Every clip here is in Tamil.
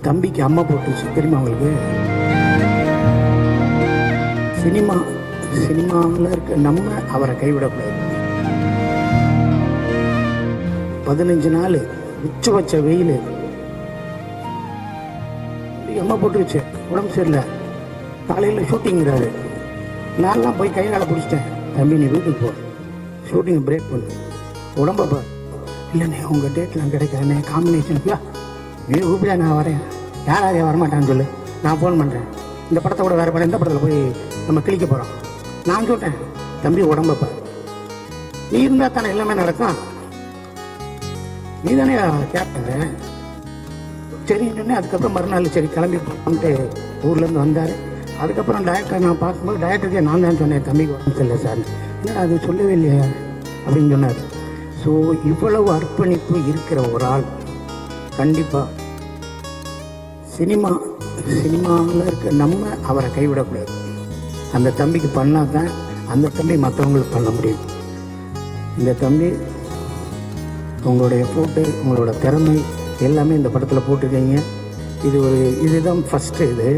தம்பிக்கு அம்மா போட்டுச்சு தெரியுமா அவங்களுக்கு? சினிமாவில் இருக்க நம்ம அவரை கைவிடக்கூடாது. 15 நாள் உச்சு வச்ச வெயில், அம்மா போட்டுருச்சு, உடம்பு சரியில்லை, காலையில் ஷூட்டிங்கிறாரு. நான்லாம் போய் கை காலை பிடிச்சிட்டேன், தம்பி நீ வீட்டுக்கு போ, ஷூட்டிங் பிரேக் பண்ணு, உடம்பப்பா. இல்லைண்ணே உங்கள் டேட்லாம் கிடைக்காதுண்ணே, காம்பினேஷனுக்குயா நீ கூப்பிடா, நான் வரேன். யாரையா வரமாட்டான்னு சொல்லு, நான் ஃபோன் பண்ணுறேன். இந்த படத்தை கூட வேறு படம், இந்த படத்தில் போய் நம்ம கிளிக்க போகிறோம். நான் சொல்லிட்டேன், தம்பி உடம்பப்பா, நீ இருந்தால் தானே எல்லாமே நடக்கும், நீ தானே கேட்டேன். சரின்னு சொன்னேன். அதுக்கப்புறம் மறுநாள் சரி கிளம்பி போட்டு ஊர்லேருந்து வந்தார். அதுக்கப்புறம் டைரக்டரை நான் பார்க்கும்போது டைரக்டருக்கே நான் தான் சொன்னேன், தம்பிக்கு உடம்பு சரியில்லை சார். இல்லை அது சொல்லவே இல்லையா அப்படின்னு சொன்னார். ஸோ இவ்வளவு அர்ப்பணிப்பு இருக்கிற ஒரு ஆள் கண்டிப்பாக சினிமாவில் இருக்க நம்ம அவரை கைவிடக்கூடாது. அந்த தம்பிக்கு பண்ணால் தான் அந்த தம்பி மற்றவங்களுக்கு பண்ண முடியும். இந்த தம்பி உங்களுடைய ஃபோட்டோ, உங்களோட திறமை எல்லாமே இந்த படத்தில் போட்டிருக்கீங்க. இதுதான் ஃபஸ்ட்டு. இது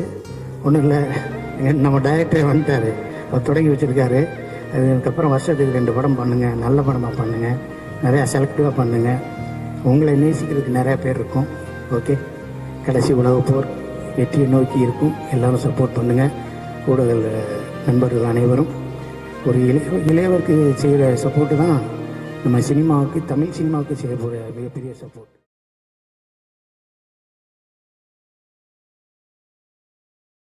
ஒன்றும் இல்லை, நம்ம டைரக்டர் வந்துட்டார், அவர் தொடங்கி வச்சுருக்காரு. அதுக்கப்புறம் வருஷத்துக்கு 2 படம் பண்ணுங்கள், நல்ல படமாக பண்ணுங்கள், நிறையா செலக்டிவாக பண்ணுங்கள். உங்களை நேசிக்கிறதுக்கு நிறையா பேர் இருக்கும். ஓகே, கடைசி உலகப் போர் வெற்றியை நோக்கி இருக்கும். எல்லோரும் சப்போர்ட் பண்ணுங்கள். ஊடக நண்பர்கள் அனைவரும் ஒரு இளையவருக்கு செய்கிற சப்போர்ட்டு தான் நம்ம சினிமாவுக்கு, தமிழ் சினிமாவுக்கு செய்ய போகிற மிகப்பெரிய சப்போர்ட்.